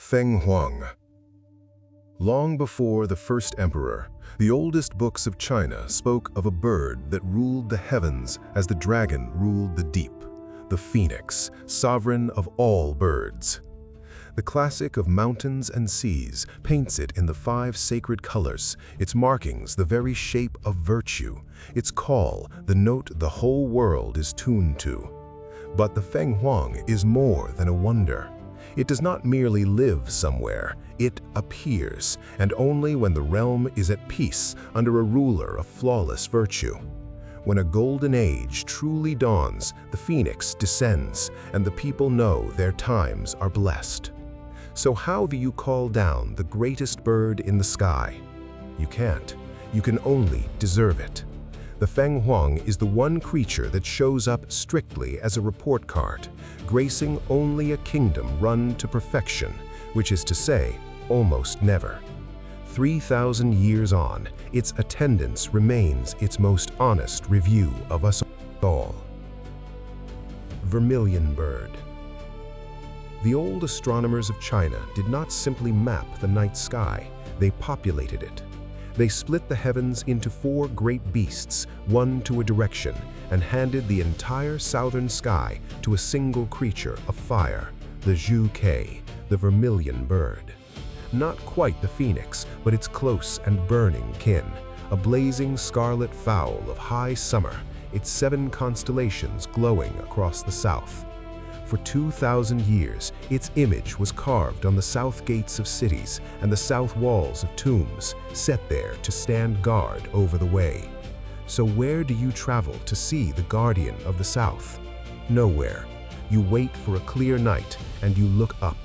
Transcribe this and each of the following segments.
Fenghuang. Long before the first emperor, the oldest books of China spoke of a bird that ruled the heavens as the dragon ruled the deep, the phoenix, sovereign of all birds. The classic of mountains and seas paints it in the 5 sacred colors, its markings the very shape of virtue, its call the note the whole world is tuned to. But the Fenghuang is more than a wonder. It does not merely live somewhere, it appears, and only when the realm is at peace under a ruler of flawless virtue. When a golden age truly dawns, the phoenix descends, and the people know their times are blessed. So how do you call down the greatest bird in the sky? You can't. You can only deserve it. The Fenghuang is the one creature that shows up strictly as a report card, gracing only a kingdom run to perfection, which is to say, almost never. 3,000 years on, its attendance remains its most honest review of us all. Vermilion Bird. The old astronomers of China did not simply map the night sky, they populated it. They split the heavens into 4 great beasts, one to a direction, and handed the entire southern sky to a single creature of fire, the Zhu-Ke, the Vermilion Bird. Not quite the phoenix, but its close and burning kin, a blazing scarlet fowl of high summer, its 7 constellations glowing across the south. For 2,000 years, its image was carved on the south gates of cities and the south walls of tombs, set there to stand guard over the way. So where do you travel to see the guardian of the south? Nowhere. You wait for a clear night and you look up.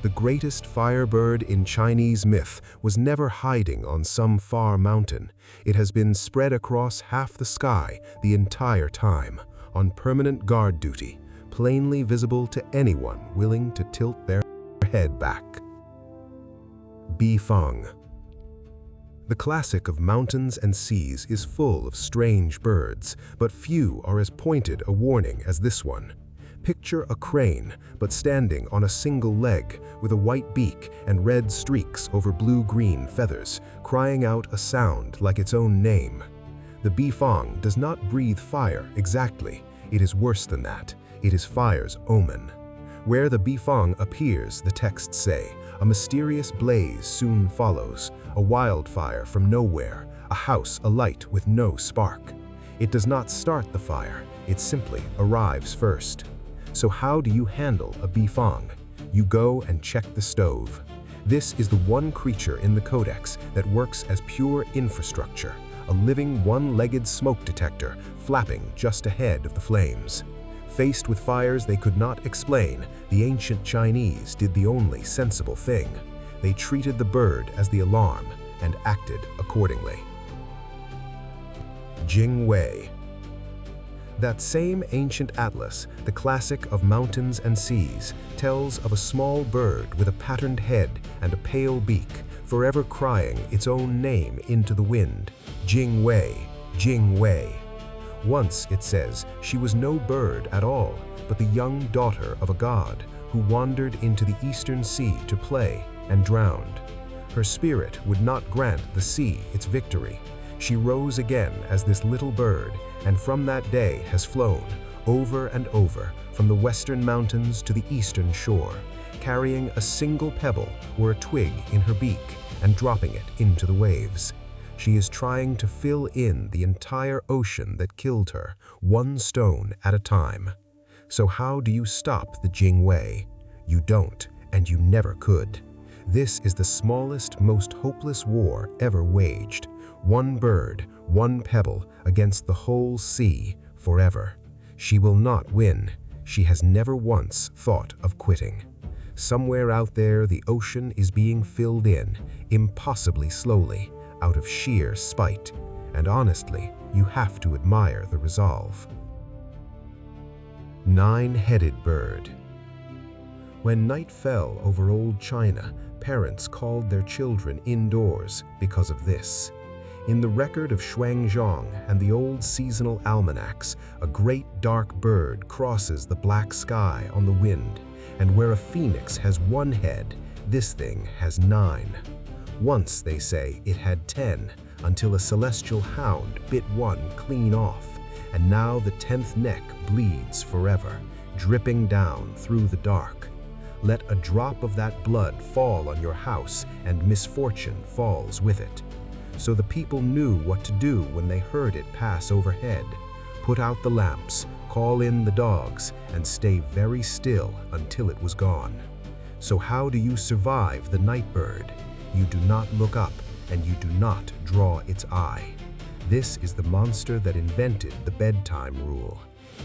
The greatest firebird in Chinese myth was never hiding on some far mountain. It has been spread across half the sky the entire time, on permanent guard duty, plainly visible to anyone willing to tilt their head back. Fang. The classic of mountains and seas is full of strange birds, but few are as pointed a warning as this one. Picture a crane, but standing on a single leg, with a white beak and red streaks over blue-green feathers, crying out a sound like its own name. The Fang does not breathe fire exactly. It is worse than that. It is fire's omen. Where the Fang appears, the texts say, a mysterious blaze soon follows, a wildfire from nowhere, a house alight with no spark. It does not start the fire, it simply arrives first. So how do you handle a Fang? You go and check the stove. This is the one creature in the codex that works as pure infrastructure, a living one-legged smoke detector flapping just ahead of the flames. Faced with fires they could not explain, the ancient Chinese did the only sensible thing. They treated the bird as the alarm and acted accordingly. Jingwei. That same ancient atlas, the classic of mountains and seas, tells of a small bird with a patterned head and a pale beak, forever crying its own name into the wind. Jingwei, Jingwei. Once, it says, she was no bird at all, but the young daughter of a god who wandered into the eastern sea to play and drowned. Her spirit would not grant the sea its victory. She rose again as this little bird, and from that day has flown, over and over, from the western mountains to the eastern shore, carrying a single pebble or a twig in her beak and dropping it into the waves. She is trying to fill in the entire ocean that killed her, one stone at a time. So how do you stop the Jingwei? You don't, and you never could. This is the smallest, most hopeless war ever waged. One bird, one pebble, against the whole sea, forever. She will not win. She has never once thought of quitting. Somewhere out there, the ocean is being filled in, impossibly slowly, out of sheer spite, and honestly, you have to admire the resolve. 9-headed bird. When night fell over old China, parents called their children indoors because of this. In the record of Xuanzang and the old seasonal almanacs, a great dark bird crosses the black sky on the wind, and where a phoenix has one head, This thing has 9. Once, they say, it had 10, until a celestial hound bit one clean off, and now the 10th neck bleeds forever, dripping down through the dark. Let a drop of that blood fall on your house, and misfortune falls with it. So the people knew what to do when they heard it pass overhead. Put out the lamps, call in the dogs, and stay very still until it was gone. So how do you survive the night bird? You do not look up, and you do not draw its eye. This is the monster that invented the bedtime rule.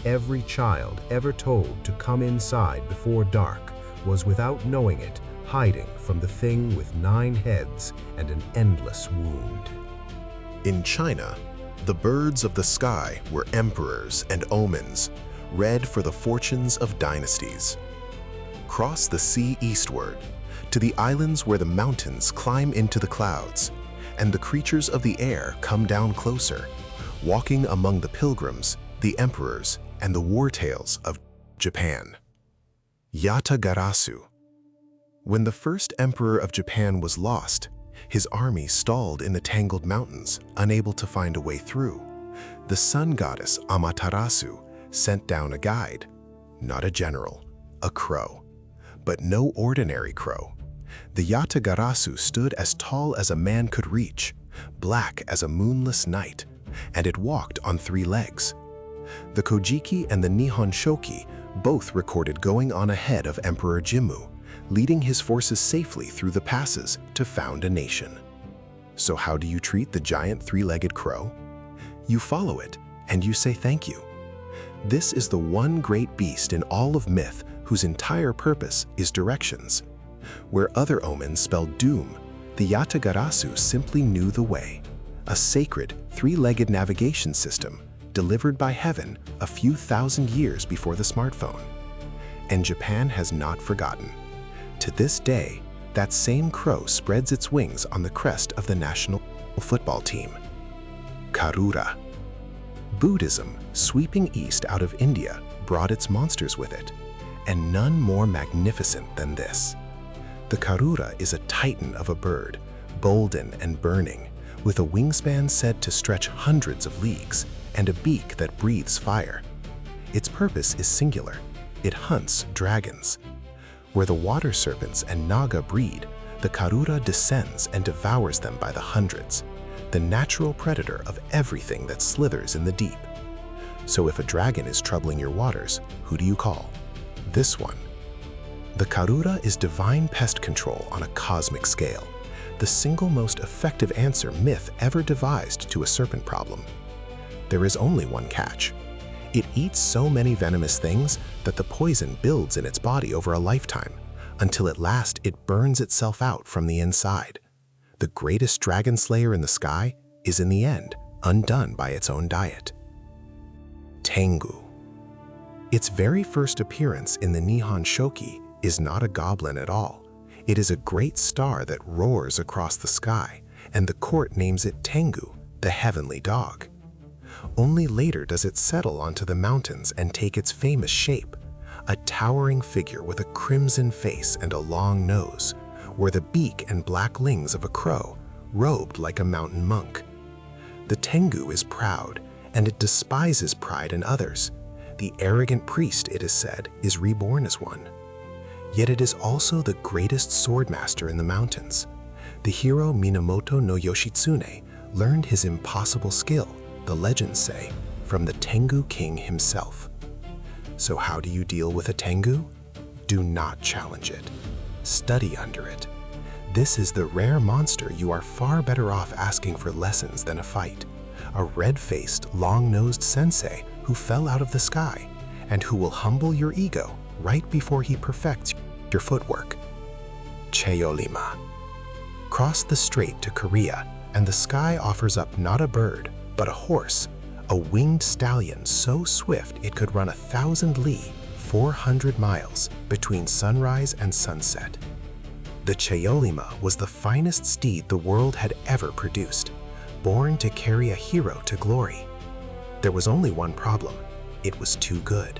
Every child ever told to come inside before dark was, without knowing it, hiding from the thing with 9 heads and an endless wound. In China, the birds of the sky were emperors and omens, read for the fortunes of dynasties. Cross the sea eastward, to the islands where the mountains climb into the clouds, and the creatures of the air come down closer, walking among the pilgrims, the emperors, and the war tales of Japan. Yatagarasu. When the first emperor of Japan was lost, his army stalled in the tangled mountains, unable to find a way through. The sun goddess Amaterasu sent down a guide, not a general, a crow. But no ordinary crow. The Yatagarasu stood as tall as a man could reach, black as a moonless night, and it walked on 3 legs. The Kojiki and the Nihon Shoki both recorded going on ahead of Emperor Jimmu, leading his forces safely through the passes to found a nation. So how do you treat the giant 3-legged crow? You follow it, and you say thank you. This is the one great beast in all of myth whose entire purpose is directions. Where other omens spelled doom, the Yatagarasu simply knew the way, a sacred 3-legged navigation system delivered by heaven a few thousand years before the smartphone. And Japan has not forgotten. To this day, that same crow spreads its wings on the crest of the national football team. Karura. Buddhism, sweeping east out of India, brought its monsters with it, and none more magnificent than this. The Karura is a titan of a bird, golden and burning, with a wingspan said to stretch hundreds of leagues and a beak that breathes fire. Its purpose is singular. It hunts dragons. Where the water serpents and naga breed, the Karura descends and devours them by the hundreds, the natural predator of everything that slithers in the deep. So if a dragon is troubling your waters, who do you call? This one. The Karura is divine pest control on a cosmic scale, the single most effective answer myth ever devised to a serpent problem. There is only one catch. It eats so many venomous things that the poison builds in its body over a lifetime, until at last it burns itself out from the inside. The greatest dragon slayer in the sky is in the end undone by its own diet. Tengu. Its very first appearance in the Nihon Shoki is not a goblin at all. It is a great star that roars across the sky, and the court names it Tengu, the heavenly dog. Only later does it settle onto the mountains and take its famous shape, a towering figure with a crimson face and a long nose, where the beak and black wings of a crow, robed like a mountain monk. The Tengu is proud, and it despises pride in others. The arrogant priest, it is said, is reborn as one. Yet it is also the greatest swordmaster in the mountains. The hero Minamoto no Yoshitsune learned his impossible skill, the legends say, from the Tengu king himself. So how do you deal with a Tengu? Do not challenge it. Study under it. This is the rare monster you are far better off asking for lessons than a fight. A red-faced, long-nosed sensei who fell out of the sky and who will humble your ego right before he perfects your footwork. Cheollima. Cross the strait to Korea and the sky offers up not a bird, but a horse, a winged stallion so swift it could run 1,000 li, 400 miles, between sunrise and sunset. The Cheollima was the finest steed the world had ever produced, born to carry a hero to glory. There was only one problem: it was too good.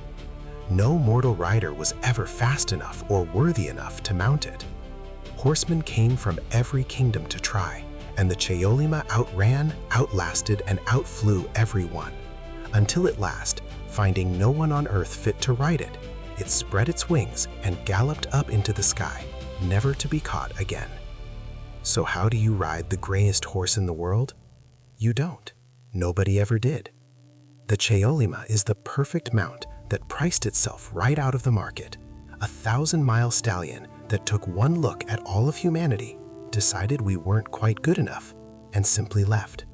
No mortal rider was ever fast enough or worthy enough to mount it. Horsemen came from every kingdom to try, and the Cheollima outran, outlasted, and outflew everyone. Until at last, finding no one on earth fit to ride it, it spread its wings and galloped up into the sky, never to be caught again. So how do you ride the grayest horse in the world? You don't. Nobody ever did. The Cheollima is the perfect mount that priced itself right out of the market. A 1,000-mile stallion that took one look at all of humanity, decided we weren't quite good enough, and simply left.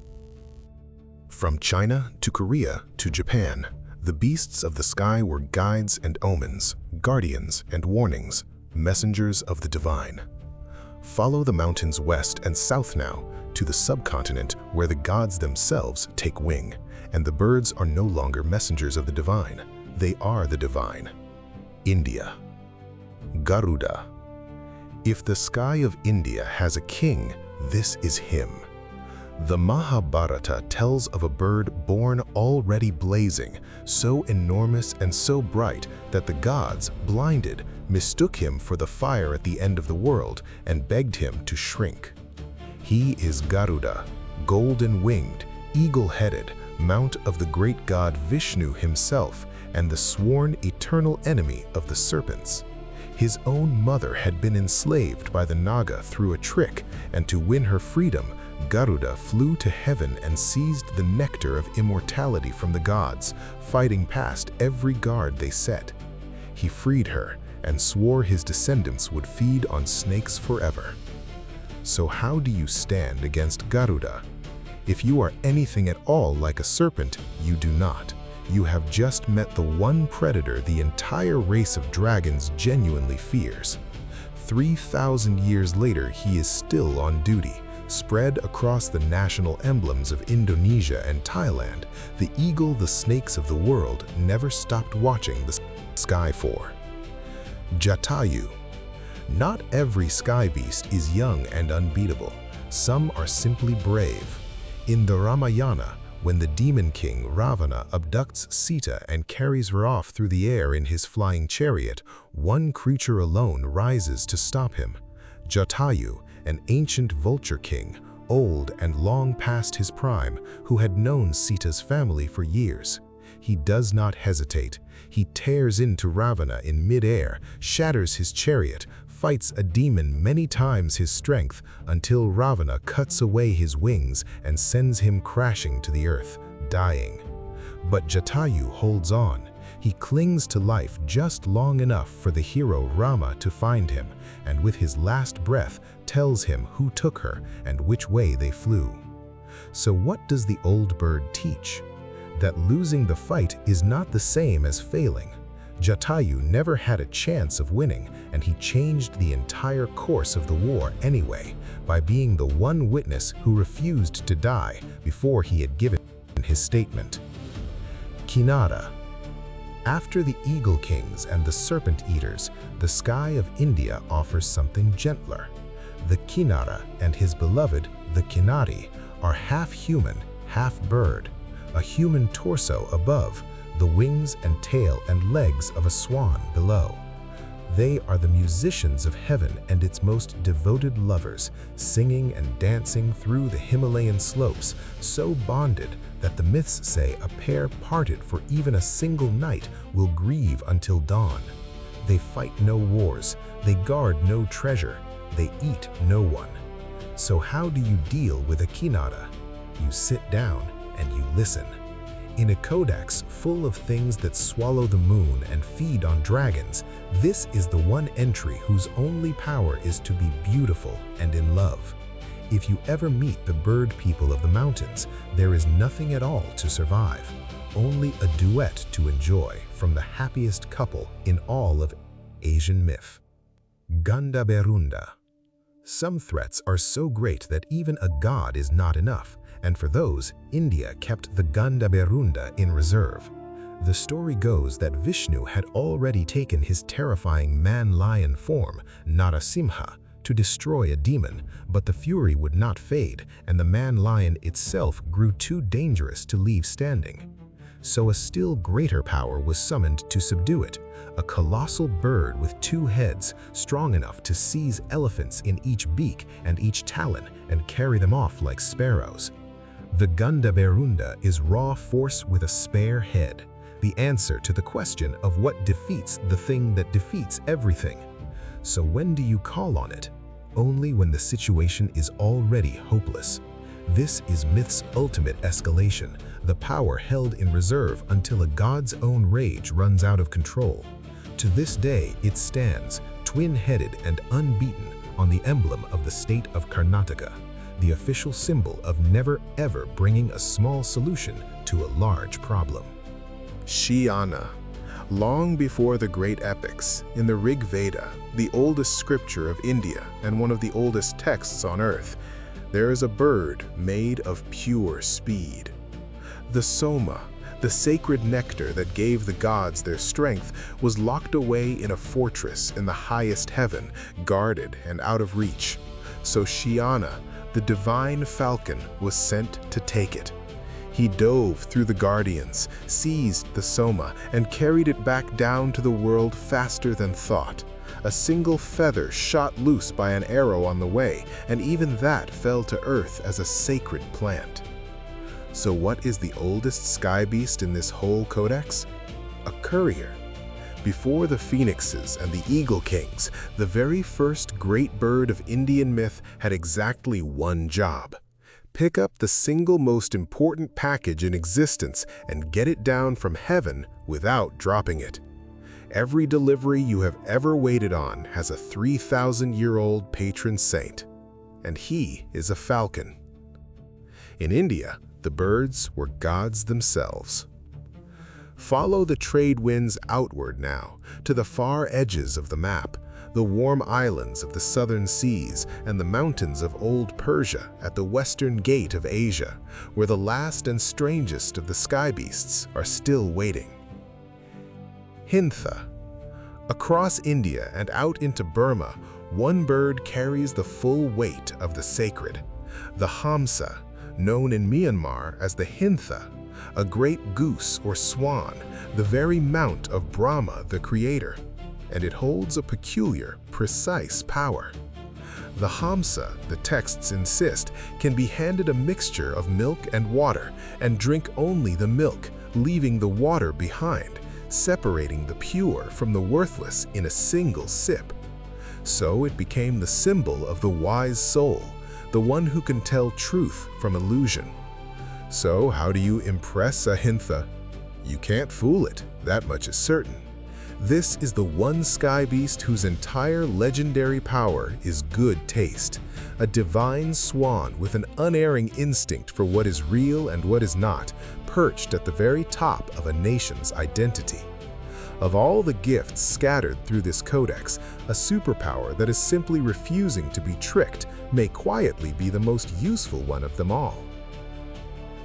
From China to Korea to Japan, the beasts of the sky were guides and omens, guardians and warnings, messengers of the divine. Follow the mountains west and south now to the subcontinent where the gods themselves take wing, and the birds are no longer messengers of the divine. They are the divine. India. Garuda. If the sky of India has a king, this is him. The Mahabharata tells of a bird born already blazing, so enormous and so bright that the gods, blinded, mistook him for the fire at the end of the world and begged him to shrink. He is Garuda, golden-winged, eagle-headed, mount of the great god Vishnu himself and the sworn eternal enemy of the serpents. His own mother had been enslaved by the Naga through a trick, and to win her freedom, Garuda flew to heaven and seized the nectar of immortality from the gods, fighting past every guard they set. He freed her and swore his descendants would feed on snakes forever. So how do you stand against Garuda? If you are anything at all like a serpent, you do not. You have just met the one predator the entire race of dragons genuinely fears. 3,000 years later, he is still on duty. Spread across the national emblems of Indonesia and Thailand, the eagle the snakes of the world never stopped watching the sky for. Jatayu. Not every sky beast is young and unbeatable. Some are simply brave. In the Ramayana, when the demon king Ravana abducts Sita and carries her off through the air in his flying chariot, one creature alone rises to stop him. Jatayu, an ancient vulture-king, old and long past his prime, who had known Sita's family for years. He does not hesitate. He tears into Ravana in mid-air, shatters his chariot, fights a demon many times his strength until Ravana cuts away his wings and sends him crashing to the earth, dying. But Jatayu holds on. He clings to life just long enough for the hero Rama to find him, and with his last breath tells him who took her and which way they flew. So what does the old bird teach? That losing the fight is not the same as failing. Jatayu never had a chance of winning, and he changed the entire course of the war anyway, by being the one witness who refused to die before he had given his statement. Kinnara. After the eagle kings and the serpent eaters, the sky of India offers something gentler. The Kinnara and his beloved, the Kinnari, are half human, half bird, a human torso above, the wings and tail and legs of a swan below. They are the musicians of heaven and its most devoted lovers, singing and dancing through the Himalayan slopes, so bonded that the myths say a pair parted for even a single night will grieve until dawn. They fight no wars, they guard no treasure, they eat no one. So how do you deal with a Kinnara? You sit down and you listen. In a codex full of things that swallow the moon and feed on dragons, this is the one entry whose only power is to be beautiful and in love. If you ever meet the bird people of the mountains, there is nothing at all to survive, only a duet to enjoy from the happiest couple in all of Asian myth. Gandaberunda. Some threats are so great that even a god is not enough, and for those, India kept the Gandaberunda in reserve. The story goes that Vishnu had already taken his terrifying man-lion form, Narasimha, to destroy a demon, but the fury would not fade, and the man-lion itself grew too dangerous to leave standing. So a still greater power was summoned to subdue it, a colossal bird with 2 heads, strong enough to seize elephants in each beak and each talon and carry them off like sparrows. The Gandaberunda is raw force with a spare head, the answer to the question of what defeats the thing that defeats everything. So when do you call on it? Only when the situation is already hopeless. This is myth's ultimate escalation, the power held in reserve until a god's own rage runs out of control. To this day, it stands, twin-headed and unbeaten, on the emblem of the state of Karnataka, the official symbol of never ever bringing a small solution to a large problem. Shyena. Long before the great epics, in the Rig Veda, the oldest scripture of India and one of the oldest texts on earth, there is a bird made of pure speed. The soma, the sacred nectar that gave the gods their strength, was locked away in a fortress in the highest heaven, guarded and out of reach. So Shyena, the divine falcon, was sent to take it. He dove through the guardians, seized the soma, and carried it back down to the world faster than thought. A single feather shot loose by an arrow on the way, and even that fell to earth as a sacred plant. So what is the oldest sky beast in this whole codex? A courier. Before the phoenixes and the eagle kings, the very first great bird of Indian myth had exactly one job: pick up the single most important package in existence and get it down from heaven without dropping it. Every delivery you have ever waited on has a 3,000-year-old patron saint, and he is a falcon. In India, the birds were gods themselves. Follow the trade winds outward now, to the far edges of the map, the warm islands of the southern seas and the mountains of old Persia at the western gate of Asia, where the last and strangest of the sky beasts are still waiting. Hintha. Across India and out into Burma, one bird carries the full weight of the sacred. The Hamsa, known in Myanmar as the Hintha, a great goose or swan, the very mount of Brahma the creator, and it holds a peculiar, precise power. The Hamsa, the texts insist, can be handed a mixture of milk and water and drink only the milk, leaving the water behind, separating the pure from the worthless in a single sip. So it became the symbol of the wise soul, the one who can tell truth from illusion. So how do you impress a Hintha? You can't fool it, that much is certain. This is the one sky beast whose entire legendary power is good taste, a divine swan with an unerring instinct for what is real and what is not, perched at the very top of a nation's identity. Of all the gifts scattered through this codex, a superpower that is simply refusing to be tricked may quietly be the most useful one of them all.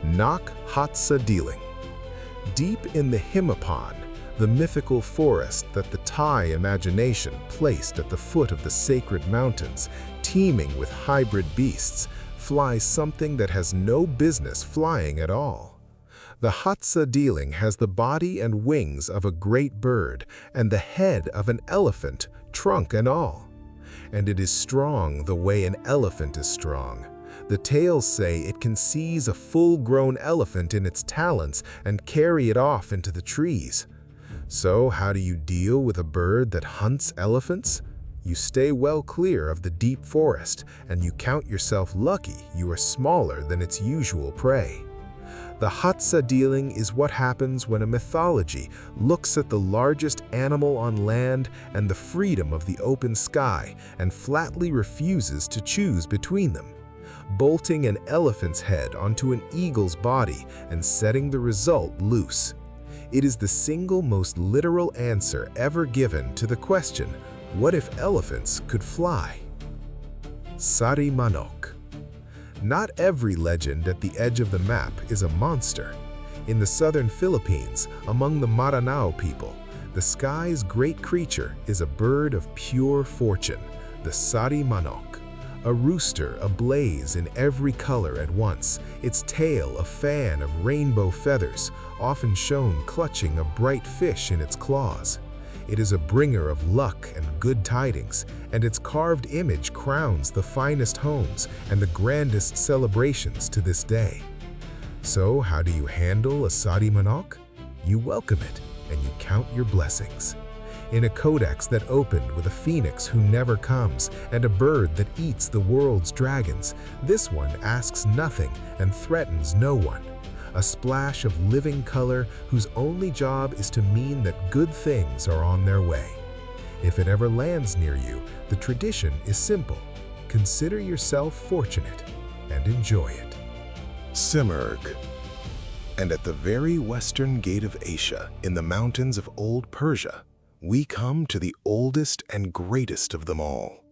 Nok Hatsadiling. Deep in the Himmapan, the mythical forest that the Thai imagination placed at the foot of the sacred mountains, teeming with hybrid beasts, flies something that has no business flying at all. The Hatsadiling has the body and wings of a great bird and the head of an elephant, trunk and all. And it is strong the way an elephant is strong. The tales say it can seize a full-grown elephant in its talons and carry it off into the trees. So how do you deal with a bird that hunts elephants? You stay well clear of the deep forest, and you count yourself lucky you are smaller than its usual prey. The Hatsadiling is what happens when a mythology looks at the largest animal on land and the freedom of the open sky and flatly refuses to choose between them, bolting an elephant's head onto an eagle's body and setting the result loose. It is the single most literal answer ever given to the question, what if elephants could fly? Sarimanok. Not every legend at the edge of the map is a monster. In the southern Philippines, among the Maranao people, the sky's great creature is a bird of pure fortune, the Sarimanok, a rooster ablaze in every color at once, its tail a fan of rainbow feathers, often shown clutching a bright fish in its claws. It is a bringer of luck and good tidings, and its carved image crowns the finest homes and the grandest celebrations to this day. So, how do you handle a Sarimanok? You welcome it, and you count your blessings. In a codex that opened with a phoenix who never comes and a bird that eats the world's dragons, this one asks nothing and threatens no one. A splash of living color whose only job is to mean that good things are on their way. If it ever lands near you, the tradition is simple. Consider yourself fortunate and enjoy it. Simurgh. And at the very western gate of Asia, in the mountains of old Persia, we come to the oldest and greatest of them all.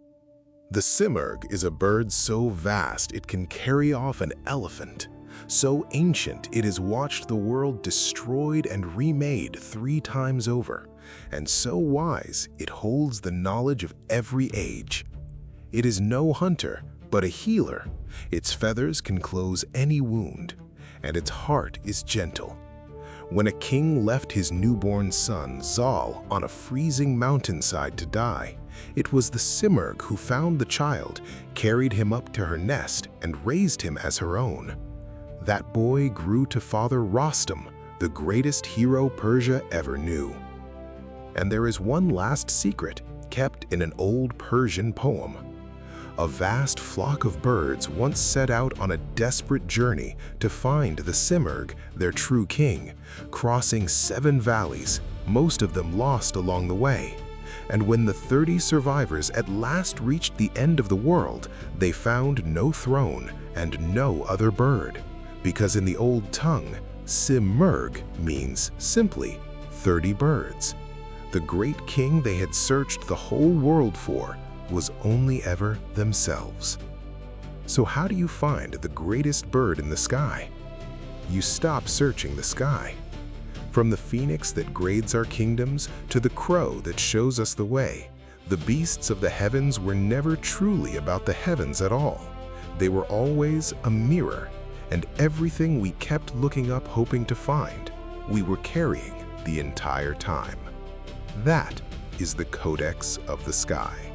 The Simurgh is a bird so vast it can carry off an elephant, so ancient it has watched the world destroyed and remade 3 times over, and so wise it holds the knowledge of every age. It is no hunter, but a healer. Its feathers can close any wound, and its heart is gentle. When a king left his newborn son, Zal, on a freezing mountainside to die, it was the Simurgh who found the child, carried him up to her nest, and raised him as her own. That boy grew to father Rostam, the greatest hero Persia ever knew. And there is one last secret kept in an old Persian poem. A vast flock of birds once set out on a desperate journey to find the Simurgh, their true king, crossing 7 valleys, most of them lost along the way. And when the 30 survivors at last reached the end of the world, they found no throne and no other bird. Because in the old tongue, Simurgh means simply 30 birds. The great king they had searched the whole world for was only ever themselves. So how do you find the greatest bird in the sky? You stop searching the sky. From the phoenix that grades our kingdoms to the crow that shows us the way, the beasts of the heavens were never truly about the heavens at all. They were always a mirror, and everything we kept looking up hoping to find, we were carrying the entire time. That is the Codex of the Sky.